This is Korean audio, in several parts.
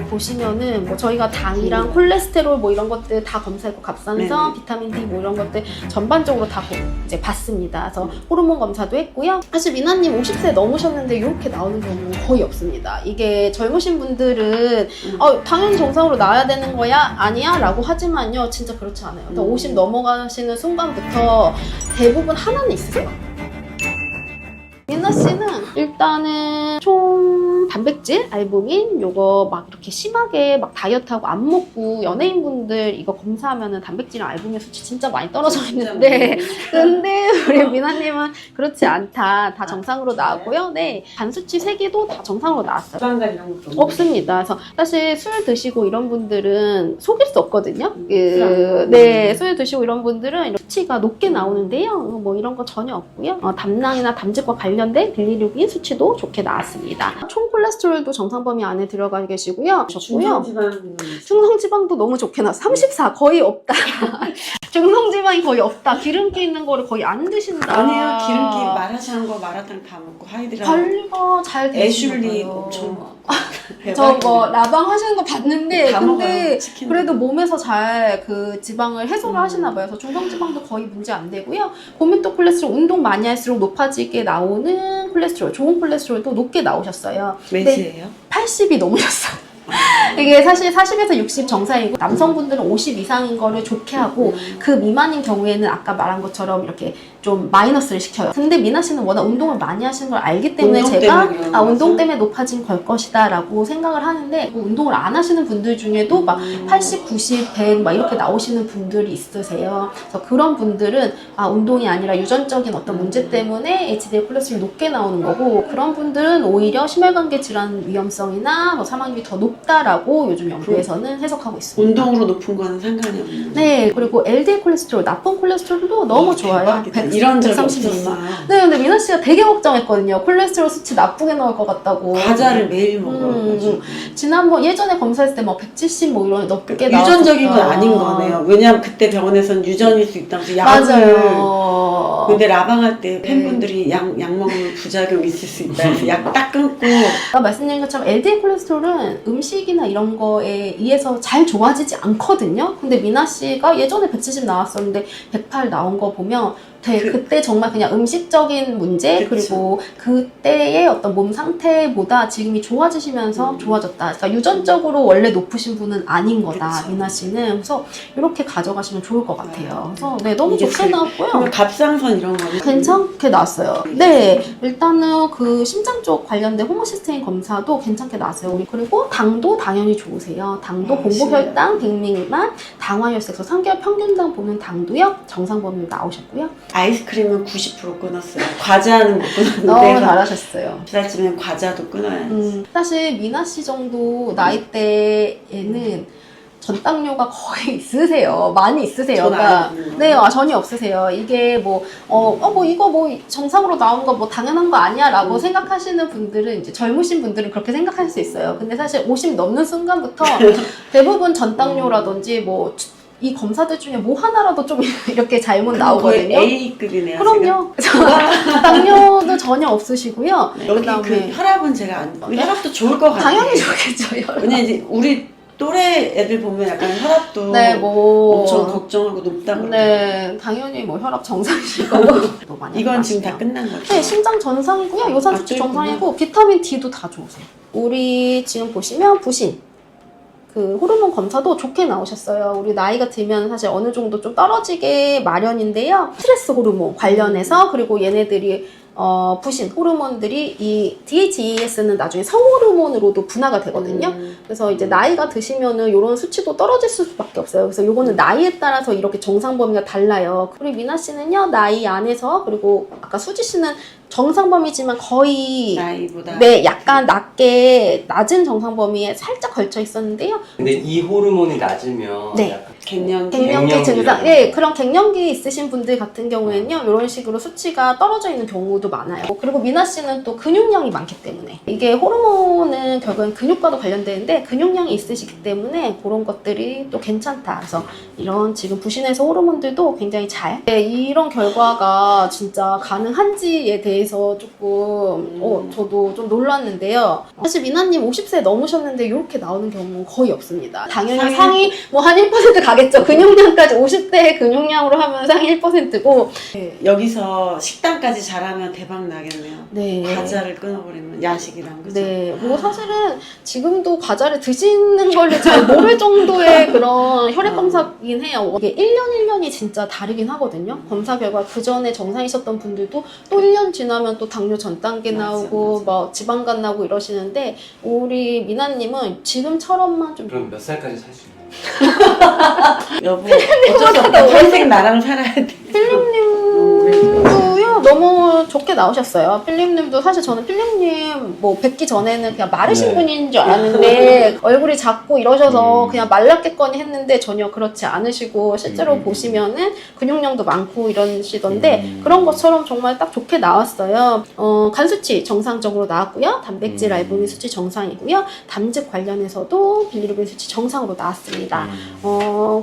보시면은 뭐 저희가 당이랑 콜레스테롤 뭐 이런 것들 다 검사했고 갑상선, 비타민 D 뭐 이런 것들 전반적으로 다 이제 봤습니다. 그래서 호르몬 검사도 했고요. 사실 미나님 50세 넘으셨는데 이렇게 나오는 경우는 거의 없습니다. 이게 젊으신 분들은 당연히 정상으로 나와야 되는 거야? 아니야? 라고 하지만요. 진짜 그렇지 않아요. 그러니까 50 넘어가시는 순간부터 대부분 하나는 있으세요. 미나 씨는 일단은 총 단백질, 알부민 요거 막 이렇게 심하게 막 다이어트하고 안 먹고 연예인분들 이거 검사하면은 단백질이랑 알부민 수치 진짜 많이 떨어져 있는데 근데 우리 미나님은 그렇지 않다. 다 정상으로 나왔고요. 네, 간 수치 3개도 다 정상으로 나왔어요. 수방간 이런 것도 없습니다. 그래서 사실 술 드시고 이런 분들은 속일 수 없거든요. 네, 술 드시고 이런 분들은 수치가 높게 나오는데요. 뭐 이런 거 전혀 없고요. 담낭이나 담즙과 관련된 빌리루빈 수치도 좋게 나왔습니다. 총 콜레스테롤도 정상 범위 안에 들어가 계시고요. 중성지방도 너무 좋게 나왔어요. 34 거의 없다. 중성지방이 거의 없다. 기름기 있는 거를 거의 안 드신다. 아니에요. 기름기 말하자는 거 마라탕 다 먹고 하이드라 관리가 잘 애슐리 되시나봐요. 엄청 먹고 저거 라방 하시는 거 봤는데 다 근데 먹어요, 치킨도. 그래도 몸에서 잘 그 지방을 해소를 하시나 봐요. 그래서 중성지방도 거의 문제 안 되고요. 고밀도 콜레스테롤 운동 많이 할수록 높아지게 나오는 콜레스테롤, 좋은 콜레스테롤도 높게 나오셨어요. 몇이에요? 80이 넘으셨어요. 이게 사실 40에서 60 정상이고 남성분들은 50 이상인 거를 좋게 하고 그 미만인 경우에는 아까 말한 것처럼 이렇게 좀 마이너스를 시켜요. 근데 미나 씨는 워낙 운동을 많이 하시는 걸 알기 때문에 운동 제가 때문에 운동 때문에 높아진 걸 것이다 라고 생각을 하는데 운동을 안 하시는 분들 중에도 막 80, 90, 100 막 이렇게 나오시는 분들이 있으세요. 그래서 그런 분들은 운동이 아니라 유전적인 어떤 문제 때문에 HDL 콜레스테롤이 높게 나오는 거고 그런 분들은 오히려 심혈관계 질환 위험성이나 뭐 사망률이 더 높다라고 요즘 연구에서는 해석하고 있습니다. 운동으로 높은 거는 상관이 없는 네, 그리고 LDL 콜레스테롤, 나쁜 콜레스테롤도 너무 좋아요. 대박이다. 이런 적이 130 없었어요. 미만. 네, 근데 미나 씨가 되게 걱정했거든요. 콜레스테롤 수치 나쁘게 나올 것 같다고. 과자를 매일 먹어가지고 지난번 예전에 검사했을 때 뭐 170 뭐 이런 높게 나왔었다. 유전적인 건 아닌 거네요. 왜냐면 그때 병원에서는 유전일 수 있다면서 약을 맞아요. 근데 라방할 때 팬분들이 약 먹으면 부작용 있을 수 있다 해서 약 딱 끊고 아까 말씀드린 것처럼 LDL 콜레스테롤은 음식이나 이런 거에 의해서 잘 좋아지지 않거든요. 근데 미나 씨가 예전에 170 나왔었는데 108 나온 거 보면 그때 정말 그냥 음식적인 문제 그쵸. 그리고 그때의 어떤 몸 상태보다 지금이 좋아지시면서 좋아졌다. 그러니까 유전적으로 원래 높으신 분은 아닌 거다. 그쵸. 미나 씨는. 그래서 이렇게 가져가시면 좋을 것 같아요. 그래서 네, 너무 좋게 나왔고요. 그러면 갑상선 이런 거는 괜찮게 나왔어요. 네, 일단은 그 심장 쪽 관련된 호모시스테인 검사도 괜찮게 나왔어요. 그리고 당도 당연히 좋으세요. 당도 공복혈당 100mg 미만, 당화혈색소 3개월 평균당 보는 당도요 정상 범위로 나오셨고요. 아이스크림은 90% 끊었어요. 과자는 못 끊었는데 너무 잘하셨어요. 2달쯤엔 과자도 끊어야지. 사실 미나 씨 정도 나이대에는 전당뇨가 거의 있으세요. 많이 있으세요. 전 그러니까, 안 네, 전혀 없으세요. 이게 뭐, 이거 뭐 정상으로 나온 거 뭐 당연한 거 아니야 라고 생각하시는 분들은 이제 젊으신 분들은 그렇게 생각할 수 있어요. 근데 사실 50 넘는 순간부터 대부분 전당뇨라든지 뭐 이 검사들 중에 뭐 하나라도 좀 이렇게 잘못 나오거든요. A급이네요. 그럼요. 당뇨도 전혀 없으시고요. 여기 그다음에 그 혈압은 제가 혈압도 좋을 것 같아요. 당연히 좋겠죠. 왜냐면 이제 우리 또래 애들 보면 약간 혈압도 네, 뭐 엄청 걱정하고 높다고. 네, 당연히 뭐 혈압 정상이실 거고. 이건 지금 다 끝난 거죠? 네, 심장 정상이고요. 요산 수치 또 있구나. 정상이고 비타민 D도 다 좋으세요. 우리 지금 보시면 부신 그 호르몬 검사도 좋게 나오셨어요. 우리 나이가 들면 사실 어느 정도 좀 떨어지게 마련인데요. 스트레스 호르몬 관련해서 그리고 얘네들이 부신 호르몬들이 이 DHEAS는 나중에 성호르몬으로도 분화가 되거든요. 그래서 이제 나이가 드시면은 이런 수치도 떨어질 수밖에 없어요. 그래서 요거는 나이에 따라서 이렇게 정상 범위가 달라요. 우리 미나 씨는요, 나이 안에서 그리고 아까 수지 씨는 정상 범위지만 거의 나이보다 네, 약간 낮은 정상 범위에 살짝 걸쳐 있었는데요. 근데 이 호르몬이 낮으면 네. 약간 갱년기. 갱년기 증상, 갱년기라고. 예, 그런 갱년기 있으신 분들 같은 경우에는요, 이런 식으로 수치가 떨어져 있는 경우도 많아요. 그리고 미나 씨는 또 근육량이 많기 때문에 이게 호르몬은 결국엔 근육과도 관련되는데 근육량이 있으시기 때문에 그런 것들이 또 괜찮다. 그래서 이런 지금 부신해서 호르몬들도 굉장히 잘 이런 결과가 진짜 가능한지에 대해서 조금 저도 좀 놀랐는데요. 사실 미나님 50세 넘으셨는데 이렇게 나오는 경우는 거의 없습니다. 당연히 상위 뭐 한 1% 가겠죠. 근육량까지 50대 근육량으로 하면 상위 1%고 여기서 식단까지 잘하면 대박 나겠네요. 네. 과자를 끊어버리면 야식이랑 그죠? 네, 뭐 사실은 지금도 과자를 드시는 걸로 잘 모를 정도의 그런 혈액 검사긴 해요. 이게 1년이 진짜 다르긴 하거든요. 검사 결과 그 전에 정상이셨던 분들도 또 1년 지나면 또 당뇨 전 단계 나오고 뭐 지방간 나오고 이러시는데 우리 미나님은 지금처럼만 좀 그럼 몇 살까지 살 수 있나요? 여보 어쩔 수 없다. 평생 나랑 살아야 돼. 필립님도요 너무 좋게 나오셨어요. 필립님도 사실 저는 필립님 뭐 뵙기 전에는 그냥 마르신 네. 분인 줄 알았는데 얼굴이 작고 이러셔서 그냥 말랐겠거니 했는데 전혀 그렇지 않으시고 실제로 보시면은 근육량도 많고 이러시던데 그런 것처럼 정말 딱 좋게 나왔어요. 간 수치 정상적으로 나왔고요. 단백질 알부민 수치 정상이고요. 담즙 관련해서도 빌리루빈 수치 정상으로 나왔습니다.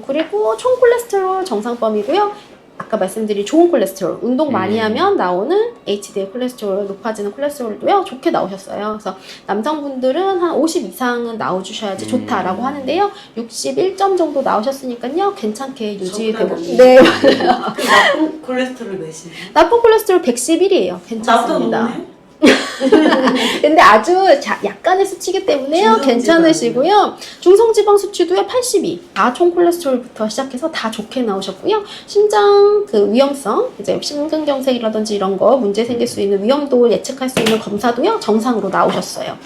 그리고 총 콜레스테롤 정상범이고요. 아까 말씀드린 좋은 콜레스테롤, 운동 많이 하면 나오는 HDL 콜레스테롤, 높아지는 콜레스테롤도요, 좋게 나오셨어요. 그래서 남성분들은 한 50 이상은 나와주셔야지 좋다라고 하는데요. 61점 정도 나오셨으니까요, 괜찮게 유지되고. 적당히. 네. 나쁜 콜레스테롤 몇이에요? 나쁜 콜레스테롤 111이에요. 괜찮습니다. 나보다 높네? 근데 아주 약간의 수치이기 때문에요. 중성지방. 괜찮으시고요. 중성지방 수치도요 82. 다 총 콜레스테롤부터 시작해서 다 좋게 나오셨고요. 심장 그 위험성, 이제 심근경색이라든지 이런 거 문제 생길 수 있는 위험도 예측할 수 있는 검사도요 정상으로 나오셨어요.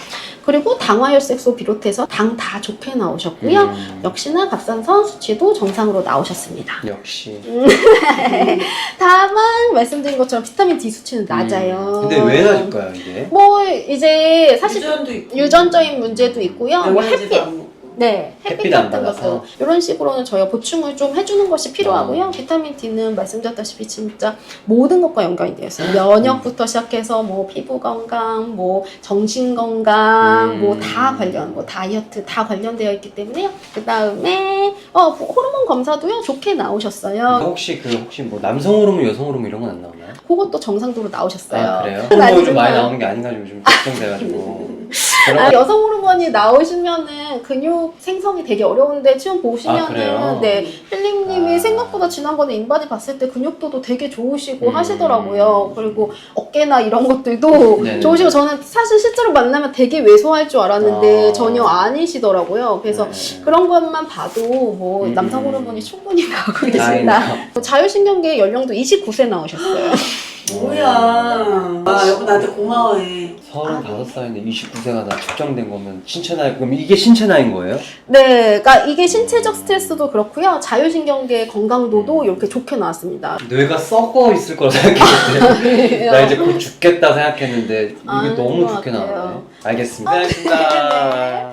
그리고 당화혈색소 비롯해서 당 다 좋게 나오셨고요. 역시나 갑상선 수치도 정상으로 나오셨습니다. 역시. 다만 말씀드린 것처럼 비타민 D 수치는 낮아요. 근데 왜 낮을까요 이게? 뭐 이제 사실 유전도 있고 유전적인 문제도 있고요. 뭐 영양제도 햇빛, 안 먹고. 네, 햇빛 햇빛 안 같은 받아서. 것도 이런 식으로는 저희가 보충을 좀 해주는 것이 필요하고요. 비타민 D는 말씀드렸다시피 진짜 모든 것과 연관이 되어 있어요. 면역부터 시작해서 뭐 피부 건강, 뭐 정신 건강, 뭐 다 관련, 뭐 다이어트 다 관련되어 있기 때문에요. 그 다음에 호르몬 검사도요 좋게 나오셨어요. 혹시 뭐 남성 호르몬, 여성 호르몬 이런 건 안 나오나요? 그것도 정상도로 나오셨어요. 아 그래요? 호르몬이 좀 많이 나오는 게 아닌가 좀 걱정돼가지고. 여성 호르몬이 나오시면은 근육 생성이 되게 어려운데 지금 보시면은 그래요? 네 필립님이 아. 생각보다 지난번에 인바디 봤을 때 근육도도 되게 좋으시고 하시더라고요. 그리고 어깨나 이런 것들도 네네. 좋으시고 저는 사실 실제로 만나면 되게 왜소할 줄 알았는데 아. 전혀 아니시더라고요. 그래서 네. 그런 것만 봐도 뭐 남성 호르몬이 충분히 나오고 계신다. 다행이다. 자율신경계 연령도 29세 나오셨어요. 뭐야. 아 여보 나한테 고마워해. 35살인데 29세가 다 측정된 거면 신체 나이, 그럼 이게 신체 나이인 거예요? 네, 그러니까 이게 신체적 스트레스도 그렇고요. 자율신경계 건강도도 이렇게 좋게 나왔습니다. 뇌가 썩어 있을 거라 생각했는데 나 이제 곧 죽겠다 생각했는데 이게 아닌 너무 것 좋게 같아요. 나오네. 알겠습니다. 알겠습니다.